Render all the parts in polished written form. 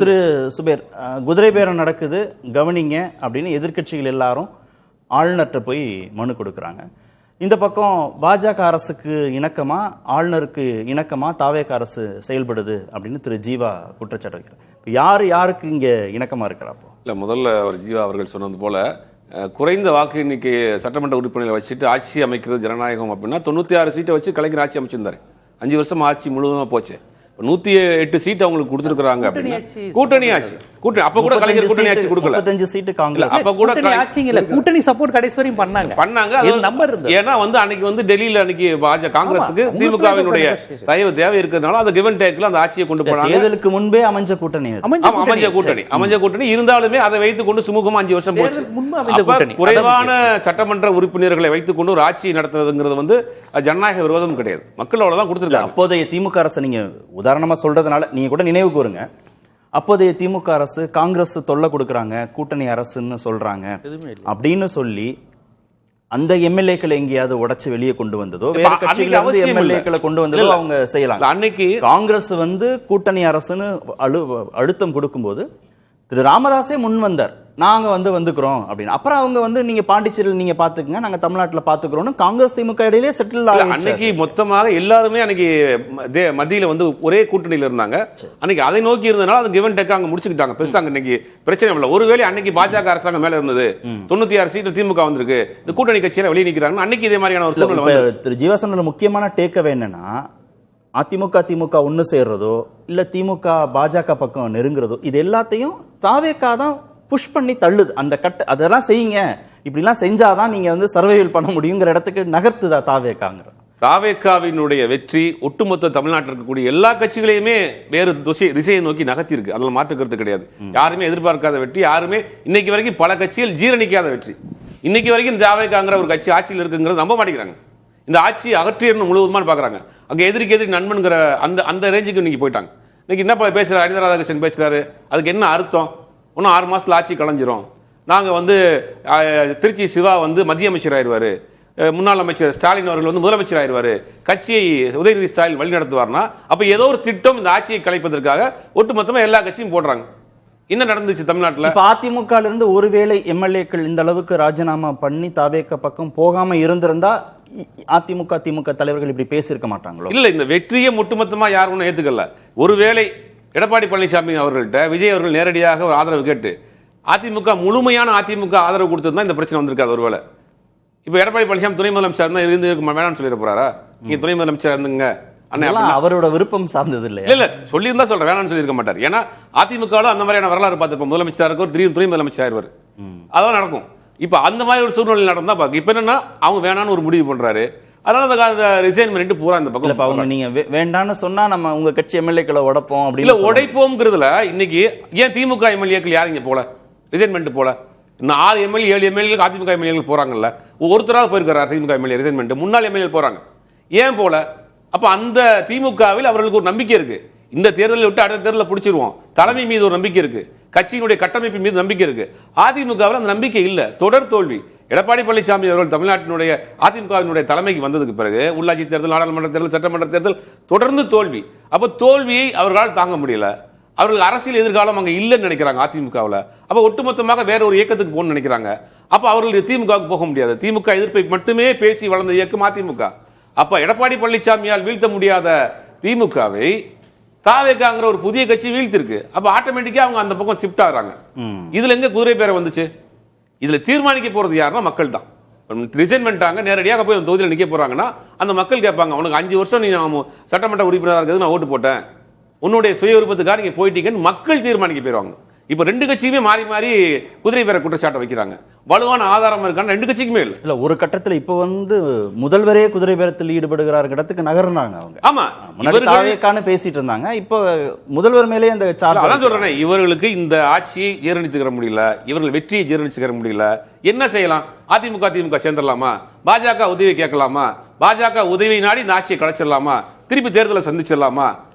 திரு சுபேர், குதிரை பேரம் நடக்குது கவனிங்க அப்படின்னு எதிர்க்கட்சிகள் எல்லாரும் ஆளுநர்கிட்ட போய் மனு கொடுக்குறாங்க. இந்த பக்கம் பாஜக அரசுக்கு இணக்கமா ஆளுநருக்கு இணக்கமா தாவேக அரசு செயல்படுது அப்படின்னு திரு ஜீவா குற்றச்சாட்டு வைக்கிறார். யாருக்கு இங்க இணக்கமா இருக்கிறாப்போ? இல்ல, முதல்ல அவர் ஜீவா அவர்கள் சொன்னது போல குறைந்த வாக்கு எண்ணிக்கை சட்டமன்ற உறுப்பினர்களை வச்சுட்டு ஆட்சி அமைக்கிறது ஜனநாயகம் அப்படின்னா 96 சீட்டை வச்சு கலைஞர் ஆட்சி அமைச்சிருந்தாரு. 5 வருஷம் ஆட்சி முழுவதுமா போச்சு. 108 சீட் அவங்களுக்கு கொடுத்திருக்காங்க. கூட்டணி ஆட்சி அப்ப கூட கலைஞர் கூட்டணி ஆட்சி கொடுக்கல. 35 சீட் காங்கிரஸ். அப்ப கூட கூட்டணி சப்போர்ட் கடைசி வரையும் பண்ணாங்க. ஏன்னா அன்னைக்கு டெல்லியில அன்னைக்கு காங்கிரஸுக்கு திமுகவினுடைய தயவு தேவை இருக்கிறதுனால அந்த கிவ் அண்ட் டேக்ல அந்த ஆட்சியை கொண்டு போனாங்க. தேர்தலுக்கு முன்பே அமைஞ்ச கூட்டணி இருந்தாலுமே அதை வைத்துக் கொண்டு சுமூகமா 5 வருஷம் போச்சு. குறைவான சட்டமன்ற உறுப்பினர்களை வைத்துக் கொண்டு ஒரு ஆட்சி நடத்துறதுங்கிறது ஜனநாயக விரோதம் கிடையாது. மக்களோட தான் கொடுத்திருக்காங்க. அப்போதைய திமுக அரசு நீங்க உதாரணமா சொல்றதுனால நீங்க கூட நினைவு கூறுங்க. அப்போதைய திமுக அரசு காங்கிரஸ் தொல்லை கொடுக்கறாங்க, கூட்டணி அரசுன்னு சொல்றாங்க அப்படின்னு சொல்லி அந்த எம்எல்ஏக்களை எங்கேயாவது உடைச்சு வெளியே கொண்டு வந்ததோ, வேற கட்சிகளை வந்து எம்எல்ஏக்களை கொண்டு வந்ததோ அவங்க செய்யலாம். அன்னைக்கு காங்கிரஸ் கூட்டணி அரசுன்னு அழுத்தம் கொடுக்கும்போது திரு ராமதாஸே முன் வந்தார், நாங்க வந்துக்கிறோம் அப்படின்னு. அப்புறம் அவங்க நீங்க பாண்டிச்சேரியில் நீங்க பாத்துக்கங்க, நாங்க தமிழ்நாட்டில் பாத்துக்கிறோம். காங்கிரஸ் திமுக இடையிலே செட்டில் ஆகும். அன்னைக்கு மொத்தமாக எல்லாருமே அன்னைக்கு மத்தியில ஒரே கூட்டணியில இருந்தாங்க. அன்னைக்கு அதை நோக்கி இருந்தனால அது கிவன் டேக் அங்க முடிச்சுக்கிட்டாங்க. பெருசா இன்னைக்கு பிரச்சனை இல்லை. ஒருவேளை அன்னைக்கு பாஜக அரசாங்கம் மேல இருந்தது, 96 சீட்டு திமுக வந்திருக்கு, இந்த கூட்டணி கட்சியில வெளியே நிக்கிறாங்க. அன்னைக்கு இதே மாதிரியான ஒரு சூழ்நிலை. திரு ஜீவாசந்திர முக்கியமான டேக்அவே என்னன்னா, அதிமுக திமுக ஒன்னு சேர்றதோ இல்ல திமுக பாஜக பக்கம் நெருங்குறதோ இது எல்லாத்தையும் தாவேகா தான் புஷ் பண்ணி தள்ளுது. அந்த அதெல்லாம் செய்யுங்க, இப்படிலாம் செஞ்சாதான் நீங்க சர்வைவல் பண்ண முடியுங்கிற இடத்துக்கு நகர்த்துதா தாவேகாங்கிற. தாவேகாவினுடைய வெற்றி ஒட்டுமொத்த தமிழ்நாட்டில் இருக்கக்கூடிய எல்லா கட்சிகளையுமே வேறு திசையை நோக்கி நகர்த்தி இருக்கு. அதில் மாற்றுக்கிறது கிடையாது. யாருமே எதிர்பார்க்காத வெற்றி, யாருமே இன்னைக்கு வரைக்கும் பல கட்சிகள் ஜீரணிக்காத வெற்றி. இன்னைக்கு வரைக்கும் தாவேகாங்கிற ஒரு கட்சி ஆட்சியில் இருக்குங்கிறது நம்ப மாட்டேங்கிறாங்க. இந்த ஆட்சி அகற்றியன்னு முழுவதுமான பாக்குறாங்க. அங்க எதிர்க்கு நண்பன்கிற அந்த ரேஞ்சுக்கு இன்னைக்கு போயிட்டாங்க. இன்னைக்கு என்ன பேசுறாரு, அனிதா ராதாகிருஷ்ணன் பேசுறாரு, அதுக்கு என்ன அர்த்தம்? இன்னும் 6 மாசத்துல ஆட்சி கலைஞ்சிரும், நாங்க திருச்சி சிவா மத்திய அமைச்சர் ஆயிடுவாரு, முன்னாள் அமைச்சர் ஸ்டாலின் அவர்கள் முதலமைச்சர் ஆயிடுவாரு, கட்சியை உதயநிதி ஸ்டாலின் வழி நடத்துவார்னா அப்ப ஏதோ ஒரு திட்டம் இந்த ஆட்சியை கலைப்பதற்காக ஒட்டுமொத்தமா எல்லா கட்சியும் போடுறாங்க. என்ன நடந்துச்சு தமிழ்நாட்டில்? அதிமுக இருந்து ஒருவேளை எம்எல்ஏக்கள் இந்த அளவுக்கு ராஜினாமா பண்ணி தாவேக பக்கம் போகாம இருந்திருந்தா அதிமுக திமுக தலைவர்கள் இப்படி பேசியிருக்க மாட்டாங்களோ? இல்ல, இந்த வெற்றியை ஒட்டுமொத்தமா யாரும் ஒன்றும் ஏத்துக்கல. ஒருவேளை எடப்பாடி பழனிசாமி அவர்கள்ட்ட விஜய் அவர்கள் நேரடியாக ஒரு ஆதரவு கேட்டு அதிமுக முழுமையான அதிமுக ஆதரவு கொடுத்திருந்தா இந்த பிரச்சனை வந்திருக்காது. ஒருவேளை இப்ப எடப்பாடி பழனிசாமி துணை முதலமைச்சர் தான் இருந்து வேணாம்னு சொல்லிட போறாரா? நீங்க துணை முதலமைச்சர் இருந்துங்க அவரோட விருப்பம் சார்ந்தது இல்லை. இல்ல சொல்லி இருந்தா சொல்றேன், வேணாம்னு சொல்லியிருக்க மாட்டார். ஏன்னா அதிமுக அந்த மாதிரியான வரலாறு பார்த்துப்போம். முதலமைச்சர் இருக்கும், திடீர்னு துணை முதலமைச்சர் ஆயிடுவார். அதெல்லாம் நடக்கும். இப்ப அந்த மாதிரி ஒரு சூழ்நிலை நடந்தா பாக்க இப்ப என்னன்னா அவங்க வேணான்னு ஒரு முடிவு பண்றாரு. அதனால அந்த ரிசைன் பண்ணிட்டு பூரா இந்த பக்கம் அவங்க நீங்க வேண்டான்னு சொன்னா நம்ம உங்க கட்சி எம்எல்ஏக்களை உடைப்போம் அப்படி இல்ல உடைப்போம்ங்கிறதுல இன்னைக்கு ஏன் திமுக எம்எல்ஏக்கள் யாரும் இங்க போல ரிசைன் பண்ணிட்டு போல? இன்னும் 6 எம்எல்ஏ 7 எம்எல்ஏ அதிமுக எம்எல்ஏக்கள் போறாங்கல்ல. ஒருத்தராக போயிருக்காரு திமுக எம்எல்ஏ ரிசைன் பண்ணிட்டு, முன்னாள் எம்எல்ஏ போறாங்க. ஏன் போல? அப்ப அந்த திமுகவில் அவர்களுக்கு ஒரு நம்பிக்கை இருக்கு. இந்த தேர்தலை விட்டு அடுத்த தேர்தலில் பிடிச்சிருவோம், தலைமை மீது ஒரு நம்பிக்கை இருக்கு, கட்சியினுடைய கட்டமைப்பு மீது நம்பிக்கை இருக்கு. அதிமுகவில் அந்த நம்பிக்கை இல்ல, தொடர் தோல்வி. எடப்பாடி பழனிசாமி அவர்கள் தமிழ்நாட்டினுடைய அதிமுகவினுடைய தலைமைக்கு வந்ததுக்கு பிறகு உள்ளாட்சி தேர்தல், நாடாளுமன்ற தேர்தல், சட்டமன்ற தேர்தல் தொடர்ந்து தோல்வி. அப்ப தோல்வியை அவர்களால் தாங்க முடியல. அவர்கள் அரசியல் எதிர்காலம் அங்க இல்லைன்னு நினைக்கிறாங்க அதிமுகவில். அப்ப ஒட்டுமொத்தமாக வேற ஒரு இயக்கத்துக்கு போகணும்னு நினைக்கிறாங்க. அப்ப அவர்கள் திமுகவுக்கு போக முடியாது. திமுக எதிர்ப்பை மட்டுமே பேசி வளர்ந்த இயக்கம் அதிமுக. அப்ப எடப்பாடி பழனிசாமியால் வீழ்த்த முடியாத திமுகவை தாவேகாங்கிற ஒரு புதிய கட்சி வீழ்த்திருக்கு. அப்ப ஆட்டோமேட்டிக்கா அவங்க அந்த பக்கம் ஷிஃப்ட் ஆகுறாங்க. இதுல எங்க குதிரை பேர வந்துச்சு? இதுல தீர்மானிக்க போறது யாருன்னா மக்கள் தான். ரிசைன் பண்ணிட்டாங்க, நேரடியாக போய் அந்த தொகுதியில் நிக்க போறாங்கன்னா அந்த மக்கள் கேட்பாங்க, உனக்கு 5 வருஷம் நீ சட்டமன்ற உறுப்பினராக இருக்கிறது நான் ஓட்டு போட்டேன், உன்னுடைய சுய விருப்பத்துக்காக நீங்க போயிட்டீங்கன்னு மக்கள் தீர்மானிக்க போயிருவாங்க. இப்ப 2 கட்சியுமே மாறி மாறி குதிரை பேர குற்றச்சாட்டை வைக்கிறாங்க. வலுவான ஆதாரம் இருக்கான 2 கட்சிக்குமே இல்ல. ஒரு கட்டத்தில் இப்ப முதல்வரே குதிரை பேரத்தில் ஈடுபடுகிறார் இடத்துக்கு நகர்றாங்க அவங்க. ஆமா, இவர்களுக்கான பேசிட்டு இருந்தாங்க. இப்ப முதல்வர் மேலே அந்த சார்ஜ். அதான் சொல்றேன், இவர்களுக்கு இந்த ஆட்சியை ஜீரணிச்சுக்கிற முடியல, இவர்கள் வெற்றியை ஜீரணிச்சுக்கிற முடியல. என்ன செய்யலாம்? அதிமுக திமுக சேர்ந்துடலாமா? பாஜக உதவி கேட்கலாமா? பாஜக உதவி நாடி இந்த ஆட்சியை கலைச்சிடலாமா? திருப்பி தேர்தலை சந்திச்சிடலாமா?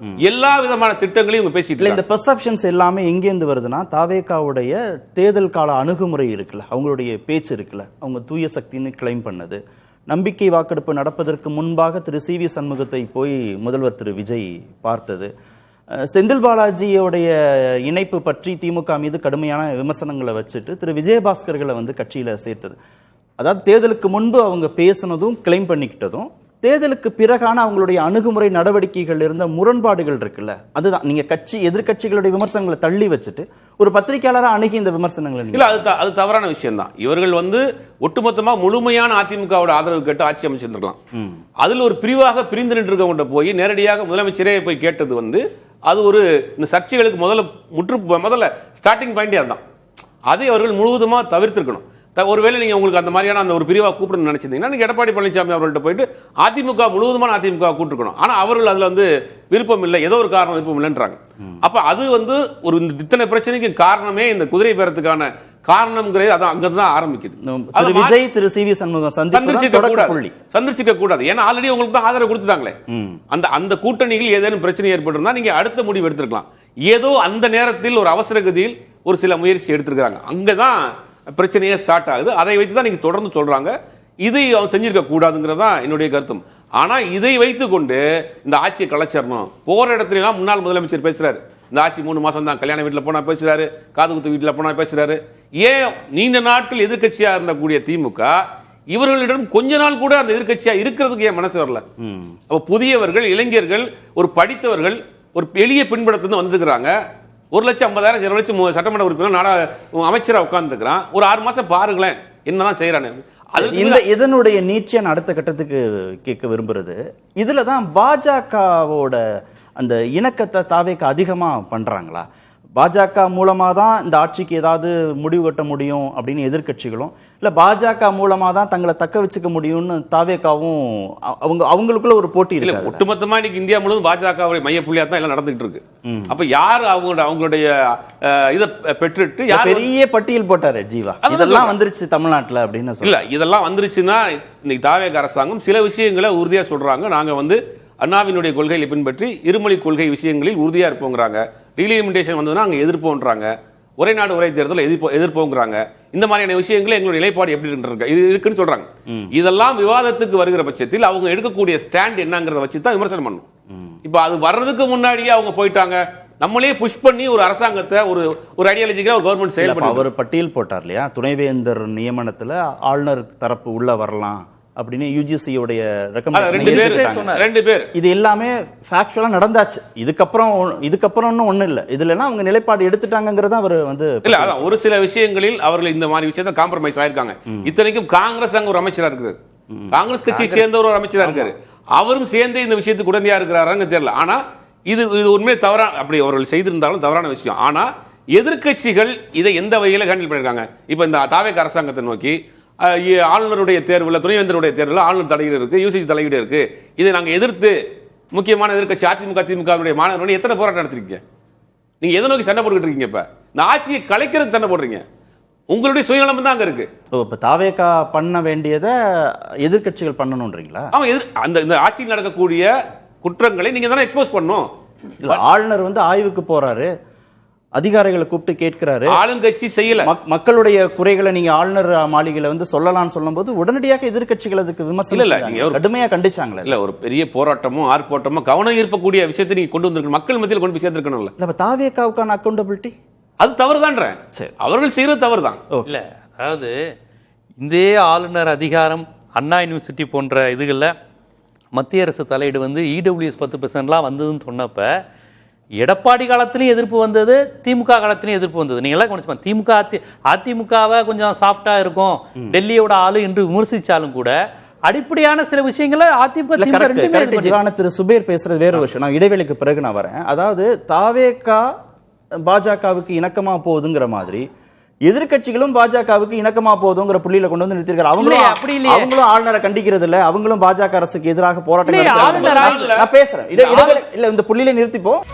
எல்லா விதமான திட்டங்களையும் பேசிட்டு இந்த பெர்செப்ஷன்ஸ் எல்லாமே எங்கேருந்து வருதுன்னா, தாவேகாவுடைய தேர்தல் கால அணுகுமுறை இருக்குல்ல, அவங்களுடைய பேச்சு இருக்குல்ல, அவங்க தூய சக்தின்னு கிளைம் பண்ணது, நம்பிக்கை வாக்கெடுப்பு நடப்பதற்கு முன்பாக திரு சி வி சண்முகத்தை போய் முதல்வர் திரு விஜய் பார்த்தது, செந்தில் பாலாஜியோடைய இணைப்பு பற்றி திமுக மீது கடுமையான விமர்சனங்களை வச்சுட்டு திரு விஜயபாஸ்கர்களை வந்து கட்சியில சேர்த்தது. அதாவது தேர்தலுக்கு முன்பு அவங்க பேசினதும் கிளைம் பண்ணிக்கிட்டதும் தேர்தலுக்கு பிறகான அவங்களுடைய அணுகுமுறை நடவடிக்கைகள் இருந்த முரண்பாடுகள் இருக்குல்ல, அதுதான் நீங்க எதிர்கட்சிகளுடைய விமர்சனங்களை தள்ளி வச்சுட்டு ஒரு பத்திரிகையாளராக அணுகி இந்த விமர்சனங்களை இல்ல அது தவறான விஷயம் தான். இவர்கள் வந்து ஒட்டுமொத்தமா முழுமையான அதிமுகவோட ஆதரவு கேட்டு ஆட்சி அமைச்சிருந்திருக்கலாம். அதுல ஒரு பிரிவாக பிரிந்து நின்று இருக்கவங்க போய் நேரடியாக முதலமைச்சரே போய் கேட்டது வந்து அது ஒரு இந்த சர்ச்சைகளுக்கு முதல்ல ஸ்டார்டிங் பாயிண்டே அதுதான். அதை அவர்கள் முழுவதுமா தவிர்த்திருக்கணும். ஒருவேளை நீங்க உங்களுக்கு அந்த மாதிரியான அந்த ஒரு பிரிவா கூப்பிடணும்னு நினைச்சிருந்தீங்கன்னா நீங்க எடப்பாடி பழனிசாமி அவர்கள்ட்ட போயிட்டு அதிமுக முழுவதுமான அதிமுக கூப்பிட்டுருக்கணும். ஆனா அவர்கள் அதுல வந்து விருப்பம் இல்லை, ஏதோ ஒரு காரணம் விருப்பம் இல்லைன்றாங்க. அப்ப அது வந்து ஒரு இத்தனை பிரச்சனைக்கு காரணமே இந்த குதிரை பேரத்துக்கான காரணம்ங்கிறது அதான் அங்கதான் ஆரம்பிக்குது. விஜய் திரு சி வி சண்முகம் சந்திச்சிக்க கூடாது. ஏன்னா ஆல்ரெடி உங்களுக்கு தான் ஆதரவு கொடுத்துட்டாங்களே. அந்த கூட்டணியில் ஏதேனும் பிரச்சனை ஏற்பட்டிருந்தா நீங்க அடுத்த முடிவு எடுத்திருக்கலாம். ஏதோ அந்த நேரத்தில் ஒரு அவசர கதியில் ஒரு சில முயற்சி எடுத்திருக்காங்க. அங்கதான் பிரச்சனையே ஸ்டார்ட் ஆகுது. அதை வைத்து தான் நீங்க தொடர்ந்து சொல்றாங்க இதை அவன் செஞ்சிருக்க கூடாதுங்கிறதா என்னுடைய கருத்தும். ஆனா இதை வைத்துக் கொண்டு இந்த ஆட்சியை கலைச்சிடணும். போற இடத்துல எல்லாம் முன்னாள் முதலமைச்சர் பேசுறாரு, இந்த ஆட்சி 3 மாசம் தான், கல்யாண வீட்டில் போனா பேசுறாரு, காது குத்து வீட்டில் போனா பேசுறாரு. ஏன் நீண்ட நாட்கள் எதிர்கட்சியா இருந்தக்கூடிய திமுக இவர்களிடம் கொஞ்ச நாள் கூட அந்த எதிர்கட்சியா இருக்கிறதுக்கு ஏன் மனசு வரல? அப்ப புதியவர்கள், இளைஞர்கள், ஒரு படித்தவர்கள், ஒரு எளிய பின்படத்துல வந்துருக்கிறாங்க. 1,50,000 2 லட்சம் சட்டமன்ற உறுப்பினர் அமைச்சராக உட்கார்ந்துருக்கிறான். ஒரு 6 மாசம் பாருங்களேன் என்னதான் செய்யறானு. இதனுடைய நீட்சியான அடுத்த கட்டத்துக்கு கேட்க விரும்புறது, இதுலதான் பாஜகவோட அந்த இணக்கத்தை தாவேக்கு அதிகமா பண்றாங்களா? பாஜக மூலமா தான் இந்த ஆட்சிக்கு ஏதாவது முடிவு கட்ட முடியும் அப்படின்னு எதிர்கட்சிகளும், இல்ல பாஜக மூலமா தான் தங்களை தக்க வச்சுக்க முடியும்னு தாவேக்காவும் அவங்களுக்குள்ள ஒரு போட்டி இருக்கு. ஒட்டுமொத்தமா இன்னைக்கு இந்தியா முழுவதும் பாஜக மையப்புள்ளியா தான் எல்லாம் நடந்துட்டு இருக்கு. அப்ப யார் அவங்களுடைய இதை பெற்றுட்டு பெரிய பட்டியல் போட்டாரு ஜீவா, இதெல்லாம் வந்துருச்சு தமிழ்நாட்டுல அப்படின்னு. இல்ல இதெல்லாம் வந்துருச்சுன்னா இன்னைக்கு தாவேக அரசாங்கம் சில விஷயங்களை உறுதியா சொல்றாங்க. நாங்க வந்து அண்ணாவினுடைய கொள்கைகளை பின்பற்றி இருமொழி கொள்கை விஷயங்களில் உறுதியா இருப்போங்கிறாங்க. டீலிமிட்டேஷன் வந்ததுன்னா அங்க எதிர்ப்போன்றாங்க. ஒரே நாடு ஒரே தேர்தல் எதிர்ப்போங்கிறாங்க. இந்த மாதிரியான விஷயங்களை எங்களுடைய நிலைப்பாடு எப்படி இருக்குன்னு சொல்றாங்க. இதெல்லாம் விவாதத்துக்கு வருகிற பட்சத்தில் அவங்க எடுக்கக்கூடிய ஸ்டாண்ட் என்னங்கிறத வச்சு தான் விமர்சனம் பண்ணணும். இப்ப அது வர்றதுக்கு முன்னாடியே அவங்க போயிட்டாங்க. நம்மளே புஷ் பண்ணி ஒரு அரசாங்கத்தை ஒரு ஐடியாலஜிக்கா ஒரு கவர்மெண்ட் செயல்பட அவர் பட்டியல் போட்டார் இல்லையா, துணைவேந்தர் நியமனத்துல ஆளுநர் தரப்பு உள்ள வரலாம் அப்படின்னு யுஜிசியோடைய ரெண்டு பேர். இது எல்லாமே ஃபேக்சுவலா நடந்தாச்சு. இதுக்கப்புறம் ஒண்ணும் இல்ல. இதுல எல்லாம் அவங்க நிலைப்பாடு எடுத்துட்டாங்கிறத அவர் வந்து இல்ல. அதான் ஒரு சில விஷயங்களில் அவர்கள் இந்த மாதிரி விஷயத்தை காம்ப்ரமைஸ் ஆயிருக்காங்க. இத்தனைக்கும் காங்கிரஸ் அங்க ஒரு அமைச்சரா இருக்குது, காங்கிரஸ் கட்சியை சேர்ந்த ஒரு அமைச்சரா இருக்காரு, அவரும் சேர்ந்து இந்த விஷயத்துக்கு உடனடியா இருக்கிறாராங்க தெரியல. ஆனா இது உண்மையை தவறான, அப்படி அவர்கள் செய்திருந்தாலும் தவறான விஷயம். ஆனா எதிர்கட்சிகள் இதை எந்த வகையில ஹேண்டில் பண்ணிருக்காங்க? இப்ப இந்த தாவேக அரசாங்கத்தை நோக்கி ஆளுநருடைய தேர்வில், துணைவேந்தருடைய தேர்வில் ஆளுநர் தலையீடு இருக்கு, யூசிசி தலையீடு இருக்கு, இதை நாங்க எதிர்த்து முக்கியமான எதிர்கட்சி அதிமுக மாணவர்கள் எத்தனை போராட்டம் நடத்திருக்கீங்க? நீங்க எதை நோக்கி சண்டை போட்டுக்கிட்டு இருக்கீங்க? இப்ப இந்த ஆட்சியை கலைக்கிறதுக்கு சண்டை போடுறீங்க. உங்களுடைய சுயநலம் தான் அங்க இருக்கு. இப்ப தாவேகா பண்ண வேண்டியதை எதிர்கட்சிகள் பண்ணணும்ன்றீங்களா? இந்த ஆட்சியில் நடக்கக்கூடிய குற்றங்களை நீங்க தானே எக்ஸ்போஸ் பண்ணணும். ஆளுநர் வந்து ஆய்வுக்கு போறாரு, அதிகாரிகளை கூப்பிட்டு கேட்கிறாரு, ஆளுங்கட்சி செய்யல. மக்களுடைய குறைகளை நீங்க ஆளுநர் மாளிகையில வந்து சொல்லலாம்னு சொல்லும்போது உடனடியாக எதிர்கட்சிகள் அதுக்கு விமர்சனம் கடுமையா கண்டிச்சாங்களே. இல்ல ஒரு பெரிய போராட்டமோ ஆர்ப்பாட்டமோ கவனம் ஈர்க்கக்கூடிய விஷயத்தை நீங்க கொண்டு வந்திருக்கணும், மக்கள் மத்தியில் கொண்டு போய் சேர்த்திருக்கணும்ல. நம்ம தாவேக்காவுக்கான அக்கௌண்டபிலிட்டி அது தவறுதான், அவர்கள் செய்யறது தவறுதான். இல்ல அதாவது இந்த ஆளுநர் அதிகாரம் அண்ணா யூனிவர்சிட்டி போன்ற இதுகளில் மத்திய அரசு தலையீடு வந்து இடபிள்யூஎஸ் 10% வந்ததுன்னு சொன்னப்ப எடப்பாடி காலத்திலையும் எதிர்ப்பு வந்தது, திமுக காலத்திலையும் எதிர்ப்பு வந்தது. நீங்க எல்லாம் கவனிச்சு திமுக அதிமுகவை கொஞ்சம் சாஃப்டா இருக்கும், டெல்லியோட ஆளு என்று விமர்சிச்சாலும் கூட அடிப்படையான சில விஷயங்களை அதிமுக. திரு சுபேர் பேசுறது வேற விஷயம். நான் இடைவெளிக்கு பிறகு நான் வரேன். அதாவது தாவேகா பாஜகவுக்கு இணக்கமா போகுதுங்கிற மாதிரி எதிர்கட்சிகளும் பாஜகவுக்கு இணக்கமா போதுங்கிற புள்ளியில கொண்டு வந்து நிறுத்திருக்காரு. அவங்களும் ஆளுநரை கண்டிக்கிறது இல்ல, அவங்களும் பாஜக அரசுக்கு எதிராக போராட்டம். நான் பேசுறேன், இல்ல இந்த புள்ளியில நிறுத்திப்போம்.